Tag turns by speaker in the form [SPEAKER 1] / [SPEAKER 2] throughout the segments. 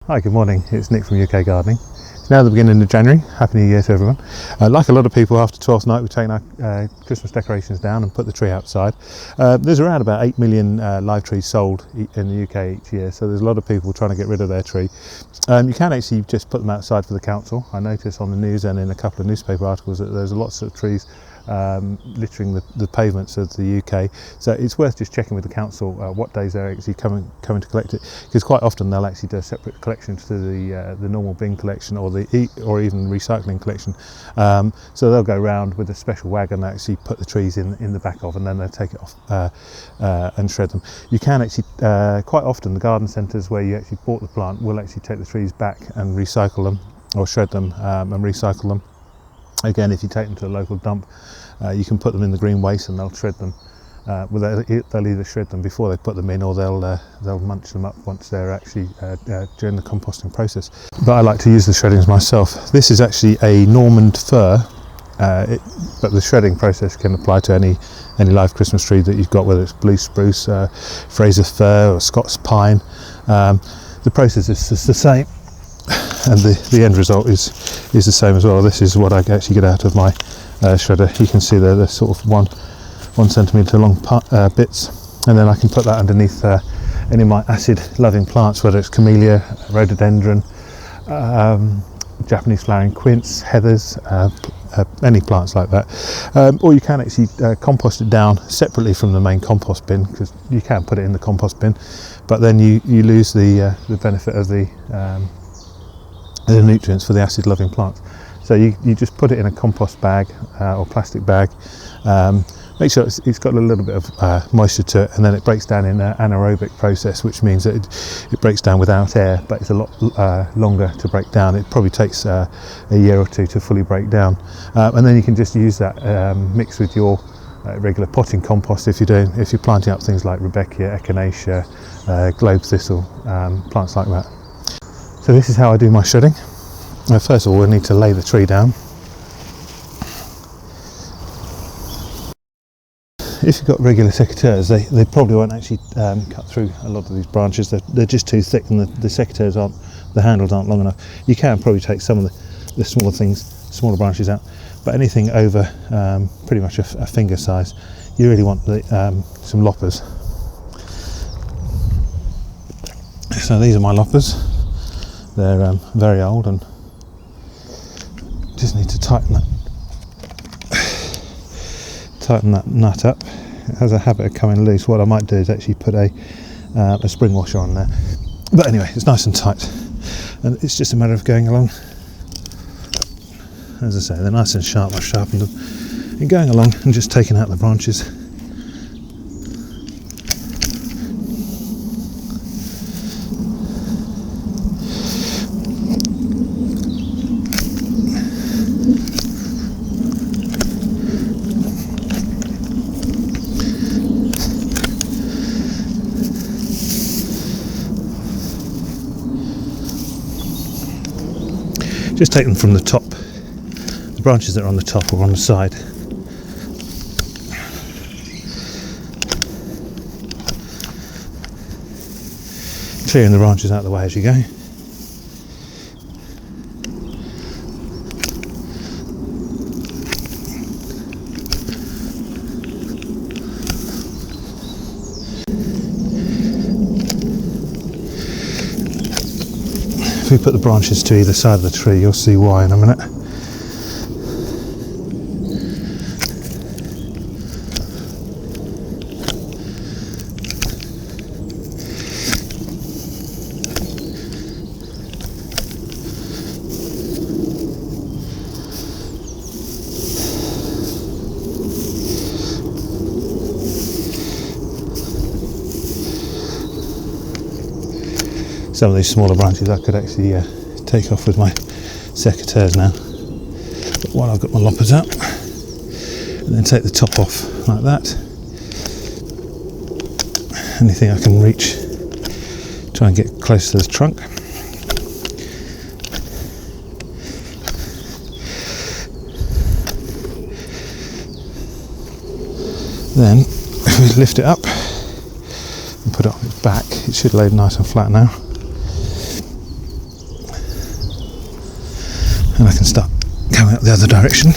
[SPEAKER 1] Hi, good morning. It's Nick from UK Gardening. It's now the beginning of January. Happy New Year to everyone. Like a lot of people, after 12th night, we've taken our Christmas decorations down and put the tree outside. There's around about 8 million live trees sold in the UK each year, so there's a lot of people trying to get rid of their tree. You can actually just put them outside for the council. I noticed on the news and in a couple of newspaper articles that there's lots of trees littering the pavements of the UK, so it's worth just checking with the council what days they're actually coming to collect it, because quite often they'll actually do a separate collection to the normal bin collection or even recycling collection. So they'll go round with a special wagon that actually put the trees in the back of, and then they'll take it off and shred them. You can actually quite often the garden centres where you actually bought the plant will actually take the trees back and recycle them, or shred them and recycle them. Again, if you take them to a local dump, you can put them in the green waste and they'll shred them. They'll either shred them before they put them in, or they'll munch them up once they're actually during the composting process. But I like to use the shreddings myself. This is actually a Norman fir, but the shredding process can apply to any live Christmas tree that you've got, whether it's blue spruce, Fraser fir or Scots pine. The process is the same, and the end result is the same as well. This is what I actually get out of my shredder. You can see they're sort of 1 centimetre long bits, and then I can put that underneath any of my acid loving plants, whether it's camellia, rhododendron, Japanese flowering quince, heathers, any plants like that. Or you can actually compost it down separately from the main compost bin, because you can put it in the compost bin, but then you lose the benefit of the nutrients for the acid loving plants. So you just put it in a compost bag or plastic bag. Make sure it's got a little bit of moisture to it, and then it breaks down in an anaerobic process, which means that it breaks down without air, but it's a lot longer to break down. It probably takes a year or two to fully break down, and then you can just use that mixed with your regular potting compost if you're planting up things like Rudbeckia, Echinacea, globe thistle, plants like that. So this is how I do my shredding. First of all, we need to lay the tree down. If you've got regular secateurs, they probably won't actually cut through a lot of these branches. They're just too thick, and the secateurs the handles aren't long enough. You can probably take some of the smaller branches out, but anything over pretty much a finger size, you really want some loppers. So these are my loppers. They're very old, and just need to tighten that nut up. It has a habit of coming loose. What I might do is actually put a spring washer on there. But anyway, it's nice and tight, and it's just a matter of going along. As I say, they're nice and sharp. I've sharpened them, and going along and just taking out the branches. Just take them from the top, the branches that are on the top or on the side. Clearing the branches out of the way as you go. If we put the branches to either side of the tree, you'll see why in a minute. Some of these smaller branches I could actually take off with my secateurs now, but while I've got my loppers out, and then take the top off like that. Anything I can reach, try and get close to the trunk. Then if we lift it up and put it on its back, it should lay nice and flat now. and I can start going up the other direction,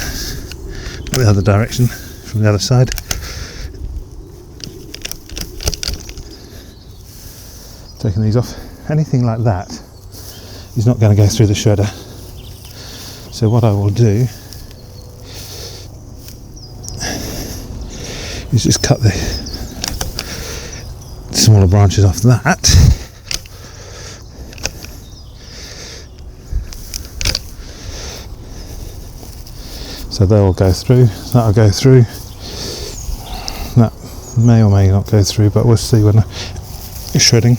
[SPEAKER 1] from the other side. Taking these off. Anything like that is not going to go through the shredder. So what I will do is just cut the smaller branches off that. So they'll go through, that'll go through, that may or may not go through, but we'll see when I'm shredding.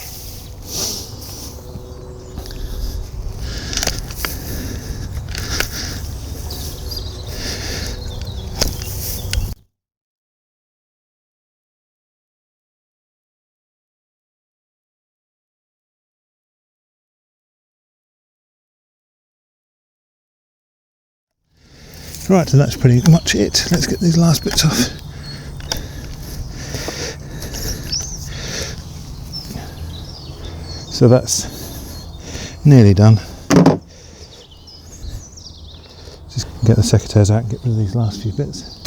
[SPEAKER 1] Right, so that's pretty much it. Let's get these last bits off. So that's nearly done. Just get the secateurs out and get rid of these last few bits.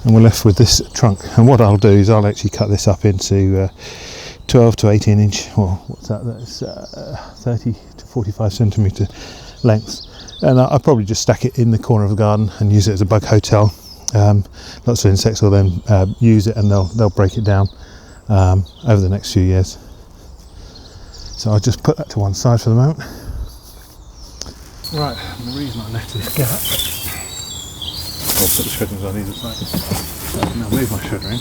[SPEAKER 1] And we're left with this trunk, and what I'll do is I'll actually cut this up into 12 to 18 inch, or what's that, that's 30 to 45 centimetre lengths, and I'll probably just stack it in the corner of the garden and use it as a bug hotel. Lots of insects will then use it, and they'll break it down over the next few years. So I'll just put that to one side for the moment. Right, and the reason I left this gap, I'll put the shreddings on either side. So I can now move my shredder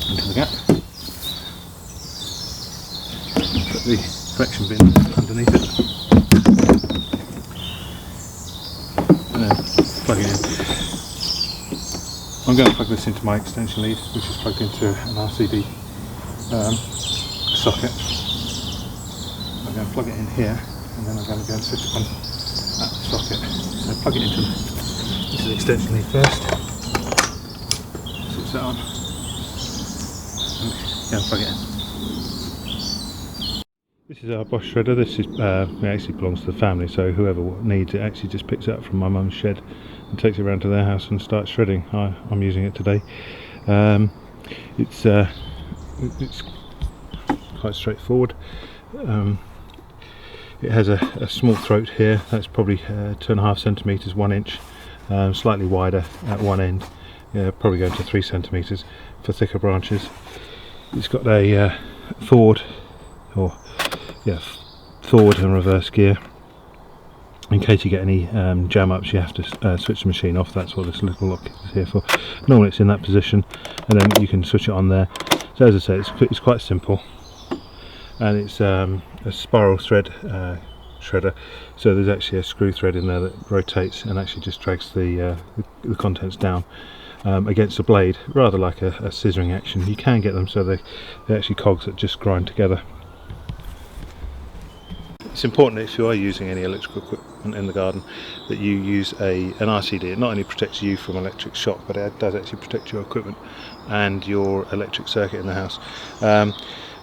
[SPEAKER 1] into the gap. Put the collection bin underneath it. And then plug it in. I'm going to plug this into my extension lead, which is plugged into an RCD socket. I'm going to plug it in here, and then I'm going to go and switch it on at the socket. So plug it into the extension lead first, switch that on, and go and plug it in. This is our Bosch shredder. This is it actually belongs to the family, so whoever needs it actually just picks it up from my mum's shed and takes it around to their house and starts shredding. I'm using it today. It's quite straightforward. It has a small throat here, that's probably 2.5 centimetres, 1 inch, slightly wider at one end, probably going to 3 centimetres for thicker branches. It's got a forward and reverse gear. In case you get any jam ups, you have to switch the machine off. That's what this little lock is here for. Normally it's in that position, and then you can switch it on there. So as I say, it's quite simple. And it's a spiral thread shredder, so there's actually a screw thread in there that rotates and actually just drags the contents down against the blade, rather like a scissoring action. You can get them so they're actually cogs that just grind together. It's important if you are using any electrical equipment in the garden that you use an RCD. It not only protects you from electric shock, but it does actually protect your equipment and your electric circuit in the house.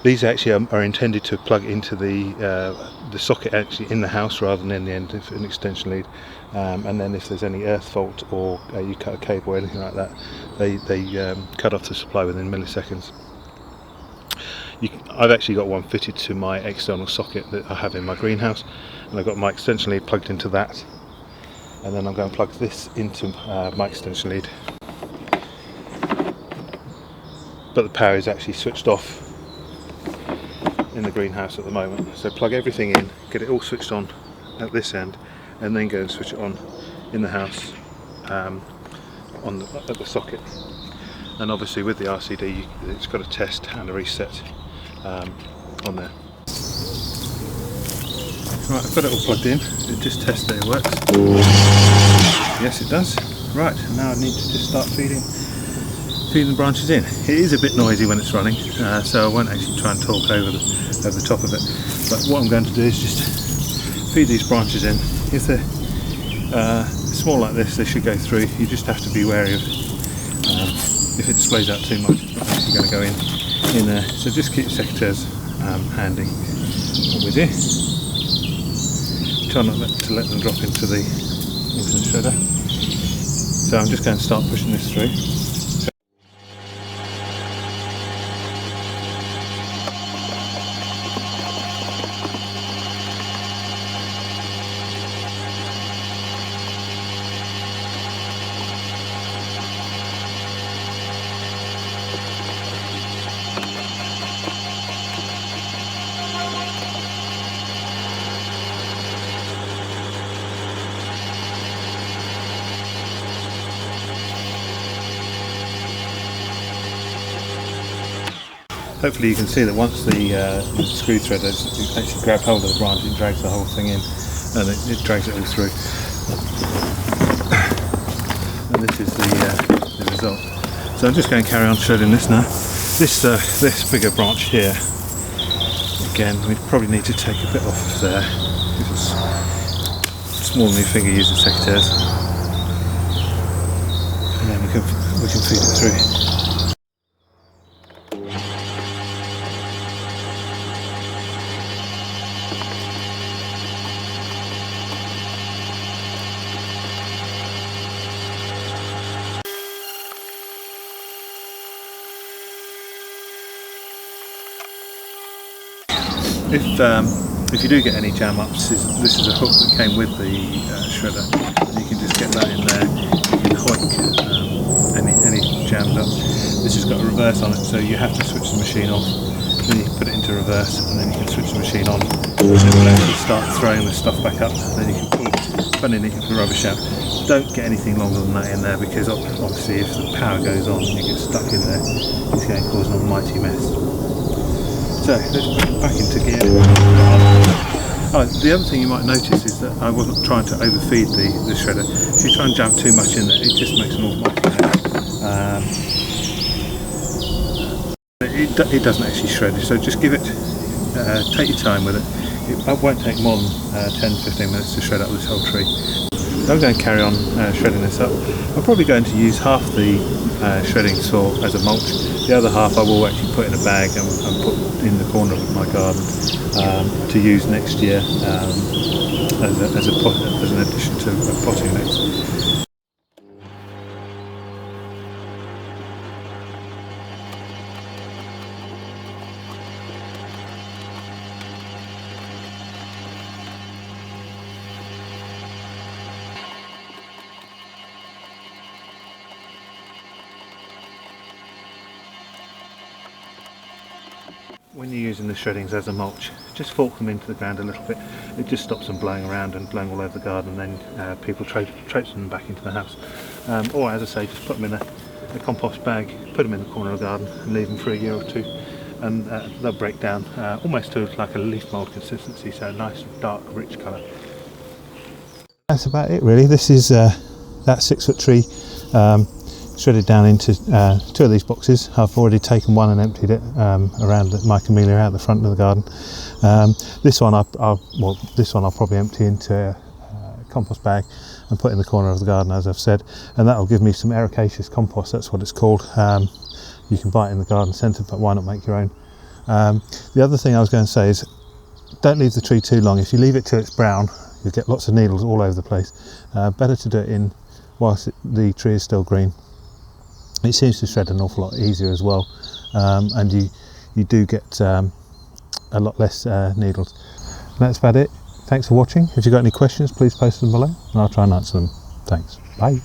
[SPEAKER 1] These actually are intended to plug into the socket actually in the house rather than in the end of an extension lead, and then if there's any earth fault or you cut a cable or anything like that, they cut off the supply within milliseconds. I've actually got one fitted to my external socket that I have in my greenhouse, and I've got my extension lead plugged into that, and then I'm going to plug this into my extension lead. But the power is actually switched off in the greenhouse at the moment, so plug everything in, get it all switched on at this end, and then go and switch it on in the house at the socket. And obviously with the RCD it's got a test and a reset on there. Right, I've got it all plugged in. It just tests that it works. Yes, it does. Right, now I need to just start feeding the branches in. It is a bit noisy when it's running, so I won't actually try and talk over the top of it. But what I'm going to do is just feed these branches in. If they're small like this, they should go through. You just have to be wary of if it displays out too much, it's actually going to go in there. So just keep secateurs handy with you. Try not to let them drop into the shredder. So I'm just going to start pushing this through. Hopefully you can see that once the screw thread has actually grabbed hold of the branch, it drags the whole thing in, and it drags it all through. And this is the result. So I'm just going to carry on shredding this now. This bigger branch here, again, we probably need to take a bit off of there, because it's smaller than your finger, use the secateurs, and then we can feed it through. If you do get any jam ups, this is a hook that came with the shredder, and you can just get that in there. You can hoik any jammed up. This has got a reverse on it, so you have to switch the machine off. Then you put it into reverse, and then you can switch the machine on. And it will actually start throwing the stuff back up. Then you can put underneath the rubbish out. Don't get anything longer than that in there, because obviously if the power goes on and you get stuck in there, it's going to cause an almighty mess. So let's put it back into gear. The other thing you might notice is that I wasn't trying to overfeed the shredder. If you try and jam too much in there, it just makes an almighty mess. It doesn't actually shred, so just give it, take your time with it. It won't take more than 10-15 minutes to shred up this whole tree. I'm going to carry on shredding this up. I'm probably going to use half the shredding saw as a mulch. The other half I will actually put in a bag and put in the corner of my garden to use next year as an addition to a potting mix. When you're using the shreddings as a mulch, just fork them into the ground a little bit. It just stops them blowing around and blowing all over the garden, and then people traipse them back into the house. Or, as I say, just put them in a compost bag, put them in the corner of the garden and leave them for a year or two, and they'll break down almost to like a leaf mould consistency, so a nice dark rich colour. That's about it really. This is that 6-foot tree shredded down into 2 of these boxes. I've already taken one and emptied it around my camellia out the front of the garden. This one I'll probably empty into a compost bag and put in the corner of the garden, as I've said, and that will give me some ericaceous compost. That's what it's called. You can buy it in the garden centre, but why not make your own? The other thing I was going to say is, don't leave the tree too long. If you leave it till it's brown, you'll get lots of needles all over the place. Better to do it in whilst the tree is still green. It seems to shred an awful lot easier as well, and you do get a lot less needles. That's about it. Thanks for watching. If you've got any questions, please post them below and I'll try and answer them. Thanks. Bye.